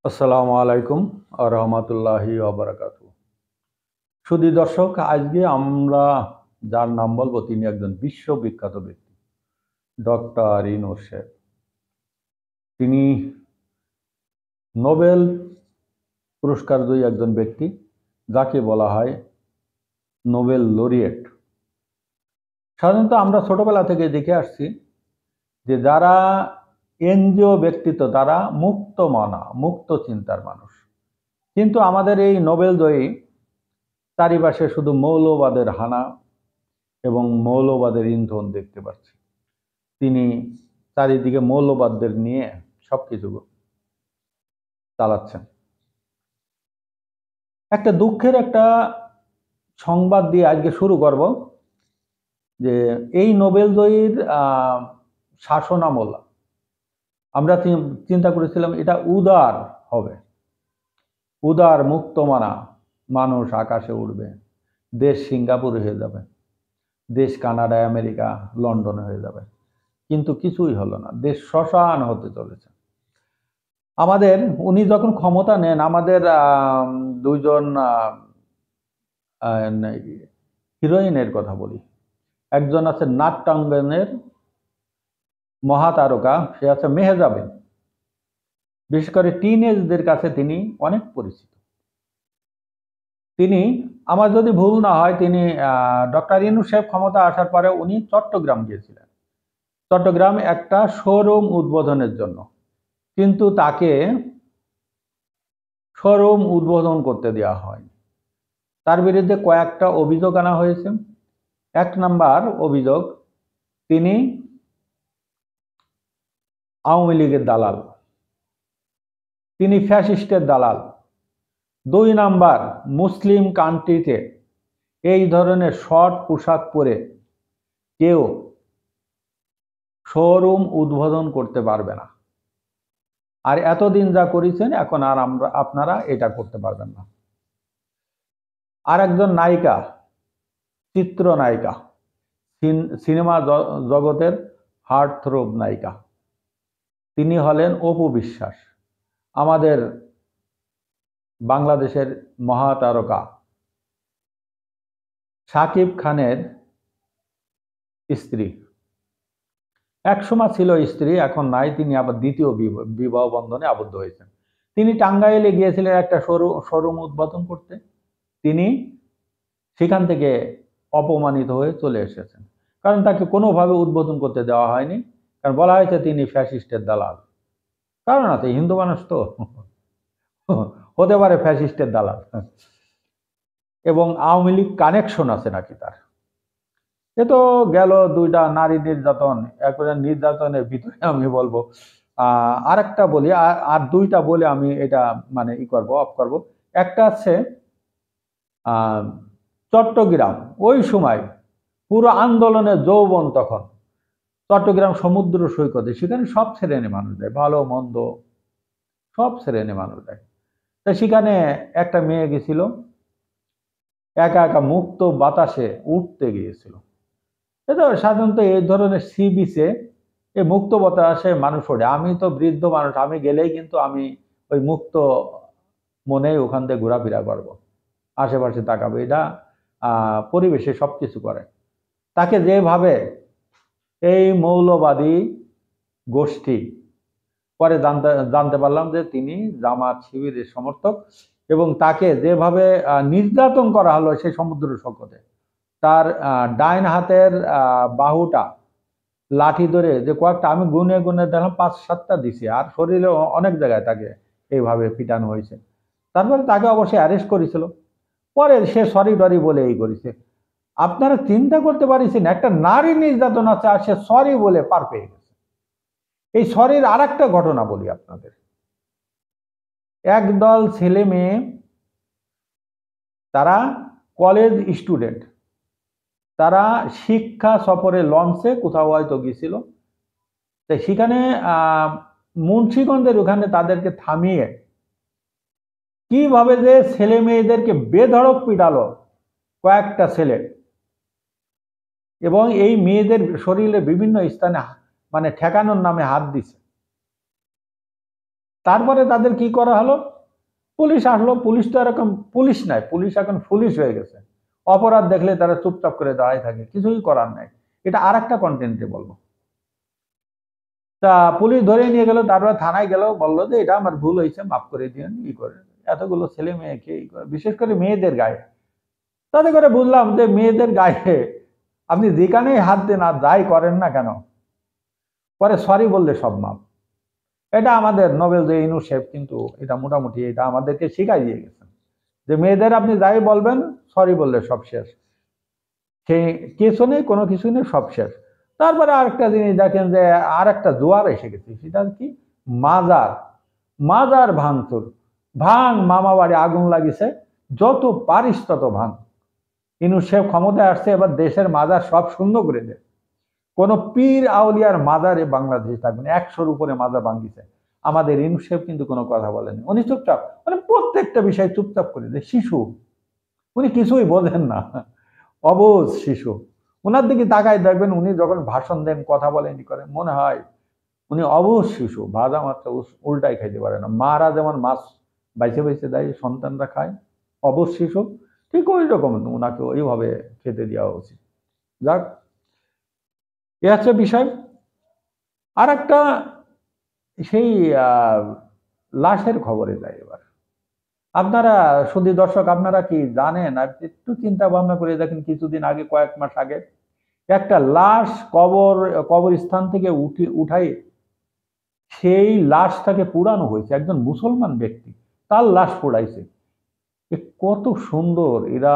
আসসালামু আলাইকুম আ রহমতুল্লাহি ওয়াবারাকাতু। সুধী দর্শক, আজকে আমরা যার নাম বলবো তিনি একজন বিশ্ববিখ্যাত ব্যক্তি, ডক্টর ইউনূস সাহেব। তিনি নোবেল পুরস্কারজয়ী একজন ব্যক্তি, যাকে বলা হয় নোবেল লরিয়েট। সাধারণত আমরা ছোটবেলা থেকে দেখে আসছি যে যারা এনজিও ব্যক্তিত্ব তারা মুক্ত মনা, মুক্ত চিন্তার মানুষ। কিন্তু আমাদের এই নোবেল জয়ী চারিপাশে শুধু মৌলবাদের হানা এবং মৌলবাদের ইন্ধন দেখতে পাচ্ছি। তিনি চারিদিকে মৌলবাদদের নিয়ে সবকিছু চালাচ্ছেন। একটা দুঃখের একটা সংবাদ দিয়ে আজকে শুরু করব যে এই নোবেল জয়ীর শাসনামল আমরা চিন্তা করেছিলাম এটা উদার হবে, উদার মুক্তমনা মানুষ আকাশে উঠবে, দেশ সিঙ্গাপুর হয়ে যাবে, দেশ কানাডা, আমেরিকা, লন্ডনে হয়ে যাবে। কিন্তু কিছুই হলো না, দেশ শ্মশান হতে চলেছে। আমাদের উনি যখন ক্ষমতা নেন, আমাদের দুইজন হিরোইনের কথা বলি। একজন আছে নাট্যাঙ্গনের মহাতারকা, সে আছে মেহজাবিন। বিশেষ করে টিনেজদের কাছে তিনি অনেক পরিচিত। তিনি, আমার যদি ভুল না হয়, তিনি ডক্টর ইউনূস সাহেব ক্ষমতা আসার পরে উনি চট্টগ্রাম গিয়েছিলেন, চট্টগ্রাম একটা শোরুম উদ্বোধনের জন্য। কিন্তু তাকে শোরুম উদ্বোধন করতে দেওয়া হয়নি। তার বিরুদ্ধে কয়েকটা অভিযোগ আনা হয়েছে। এক নাম্বার অভিযোগ, তিনি আওয়ামী লীগের দালাল, তিনি ফ্যাসিস্টের দালাল। দুই নাম্বার, মুসলিম কান্ট্রিতে এই ধরনের শর্ট পোশাক পরে কেউ শোরুম উদ্বোধন করতে পারবে না। আর এতদিন যা করেছেন, এখন আর আপনারা এটা করতে পারবেন না। আর একজন নায়িকা, চিত্রনায়িকা, সিনেমা জগতের হার্টথ্রোব নায়িকা, তিনি হলেন অপু বিশ্বাস, আমাদের বাংলাদেশের মহাতারকা শাকিব খানের স্ত্রী। একসময় ছিল স্ত্রী, এখন নাই। তিনি আবার দ্বিতীয় বিবাহ বন্ধনে আবদ্ধ হয়েছেন। তিনি টাঙ্গাইলে গিয়েছিলেন একটা শোরুম উদ্বোধন করতে। তিনি সেখান থেকে অপমানিত হয়ে চলে এসেছেন, কারণ তাকে কোনোভাবে উদ্বোধন করতে দেওয়া হয়নি। কারণ বলা হয়েছে তিনি ফ্যাসিস্টের দালাল। কারণ আছে, হিন্দু মানুষ তো হতে পারে ফ্যাসিস্টের দালাল, এবং আওয়ামী লীগ কানেকশন আছে নাকি তার। এ তো গেল দুইটা নারী নির্যাতন। একবারে নির্যাতনের ভিতরে আমি বলবো আরেকটা বলি, আর দুইটা বলে আমি এটা মানে অফ করব। একটা আছে চট্টগ্রাম, ওই সময় পুরো আন্দোলনের যৌবন তখন চট্টগ্রাম সমুদ্র সৈকতে, সেখানে সব শ্রেণী মানুষ যায়, ভালো মন্দ সব শ্রেণী মানুষ যায়। তা সেখানে একটা মেয়ে গেছিল, একা একা মুক্ত বাতাসে উঠতে গিয়েছিল। এটা সাধারণত এই ধরনের সি বিচে এই মুক্ত বাতাসে মানুষ ওঠে। আমি তো বৃদ্ধ মানুষ, আমি গেলেই কিন্তু আমি ওই মুক্ত মনে ওখান থেকে ঘোরাফেরা করবো, আশেপাশে তাকাবো। এটা পরিবেশে সবকিছু করে। তাকে যেভাবে এই মৌলবাদী গোষ্ঠী, পরে জানতে পারলাম যে তিনি জামাত শিবিরের সমর্থক, এবং তাকে যেভাবে নির্যাতন করা হলো সেই সমুদ্র সৈকতে, তার ডাইন হাতের বাহুটা লাঠি ধরে যে কয়েকটা, আমি গুনে গুনে দেখলাম 5-7টা দিছে, আর শরীরে অনেক জায়গায় তাকে এইভাবে পিটানো হয়েছে। তারপরে তাকে অবশ্যই অ্যারেস্ট করেছিল। পরে সে সরি টরি বলে এই করেছে। আপনারা চিন্তা করতে পারছেন, একটা নারী নির্যাতন আছে আর সে সরি বলে পার পেয়ে গেছে। এই সরির আর একটা ঘটনা বলি আপনাদের। একদল ছেলে মেয়ে, তারা কলেজ স্টুডেন্ট, তারা শিক্ষা সফরে লঞ্চে কোথাও হয়তো গিয়েছিল। তাই সেখানে মুন্সিগঞ্জের ওখানে তাদেরকে থামিয়ে কিভাবে যে ছেলে মেয়েদেরকে বেধড়ক পিটালো কয়েকটা ছেলে, এবং এই মেয়েদের শরীরে বিভিন্ন স্থানে মানে ঠেকানোর নামে হাত দিছে। তারপরে তাদের কি করা হলো, পুলিশ আসলো। পুলিশ তো এরকম পুলিশ নাই, পুলিশ এখন পুলিশ হয়ে গেছে। অপরাধ দেখলে তারা চুপচাপ করে দাঁড়ায় থাকে, কিছুই করার নাই। এটা আর একটা কন্টেন্টে বলবো। তা পুলিশ ধরে নিয়ে গেল, তারপরে থানায় গেল, বললো যে এটা আমার ভুল হয়েছে, মাফ করে দিন। ই করে এতগুলো ছেলে মেয়েকে বিশেষ করে মেয়েদের গায়ে, তাতে করে বুঝলাম যে মেয়েদের গায়ে আপনি যেখানেই হাত দেন আর যাই করেন না কেন, পরে সরি বললে সব মাপ। এটা আমাদের নোবেল যে ইনু শেফ কিন্তু এটা মোটামুটি এটা আমাদেরকে শিখাই দিয়ে গেছেন যে মেয়েদের আপনি যাই বলবেন সরি বললে সব শেষ, সে কিছু নেই, কোনো কিছু নেই, সব শেষ। তারপরে আরেকটা জিনিস দেখেন যে আর একটা জোয়ার এসে গেছে, সেটা কি, মাজার। মাজার ভাঙচুর, ভাঙ, মামা বাড়ি আগুন লাগিছে, যত পারিস তত ভাঙ। ইনু শেফ ক্ষমতায় আসছে, এবার দেশের মাজার সব শূন্য করে দেয়। কোন পীর আউলিয়ার মাজারে বাংলাদেশ থাকবে না, 100-র উপরে মাজার ভাঙ্গিছে। আমাদের ইনু শেফ কিন্তু কোনো কথা বলেনি, উনি চুপচাপ, মানে প্রত্যেকটা বিষয় চুপচাপ করে দেয়। শিশু, উনি কিছুই বোঝেন না, অবুঝ শিশু। ওনার দিকে তাকায় দেখবেন, উনি যখন ভাষণ দেন, কথা বলেন, করেন, মনে হয় উনি অবুঝ শিশু, ভাজা মাছ উল্টাই খাইতে পারে না। মারা যেমন মাছ বাইছে বাইছে দেয়, সন্তানরা খায়, অবুঝ শিশু, ঠিক ওই রকম ওনাকে ওইভাবে খেতে দেওয়া উচিত। যাক, এ হচ্ছে বিষয়। আর একটা সেই লাশের খবরে যায় এবার। আপনারা শুধু দর্শক, আপনারা কি জানেন, একটু চিন্তা ভাবনা করে দেখেন, কিছুদিন আগে, কয়েক মাস আগে একটা লাশ কবরস্থান থেকে উঠাই সেই লাশটাকে পুড়ানো হয়েছে। একজন মুসলমান ব্যক্তি তার লাশ পোড়াইছে। কত সুন্দর, এরা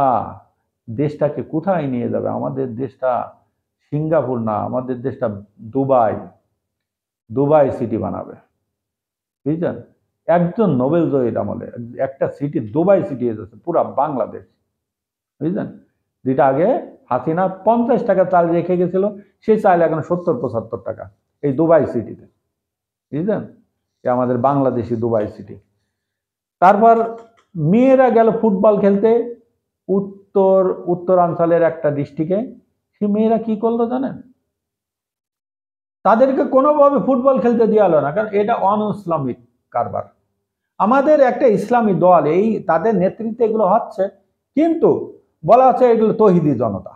দেশটাকে কোথায় নিয়ে যাবে? আমাদের দেশটা সিঙ্গাপুর না, আমাদের দেশটা দুবাই, দুবাই সিটি বানাবে, বুঝছেন? একজন নোবেল জয়ীর আমলে একটা সিটি দুবাই সিটি হয়েছে পুরা বাংলাদেশ, বুঝলেন? যেটা আগে হাসিনা 50 টাকা চাল রেখে গেছিল, সেই চাল এখন 70-75 টাকা এই দুবাই সিটিতে, বুঝলেন? আমাদের বাংলাদেশি দুবাই সিটি। তারপর মেয়েরা গেল ফুটবল খেলতে উত্তরাঞ্চলের একটা ডিস্ট্রিক্টে। সে মেয়েরা কি করলো জানেন? তাদেরকে কোনোভাবে ফুটবল খেলতে দেওয়া হলো না, কারণ এটা অন-ইসলামিক কারবার। আমাদের একটা ইসলামী দল, এই তাদের নেতৃত্বে এগুলো হচ্ছে, কিন্তু বলা হচ্ছে এগুলো তৌহিদি জনতা।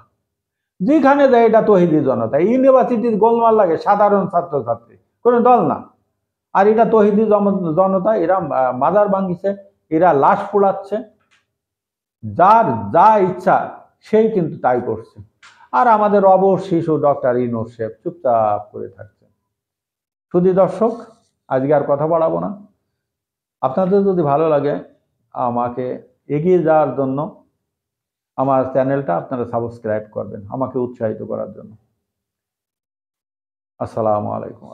যেখানে যায় এটা তৌহিদি জনতা। ইউনিভার্সিটির গোলমাল লাগে সাধারণ ছাত্রছাত্রী, কোনো দল না। আর এটা তৌহিদি জনতা, এরা মাজার ভাঙিছে, এরা লাশ পোড়াচ্ছে, যার যা ইচ্ছা সেই কিন্তু তাই করছে। আর আমাদের অবশ শিশু ডক্টর ইউনূস শেখ চুপচাপ করে থাকছে। শুধু দর্শক, আজকে আর কথা বাড়াবো না। আপনাদের যদি ভালো লাগে, আমাকে এগিয়ে যাওয়ার জন্য আমার চ্যানেলটা আপনারা সাবস্ক্রাইব করবেন, আমাকে উৎসাহিত করার জন্য। আসসালামু আলাইকুম।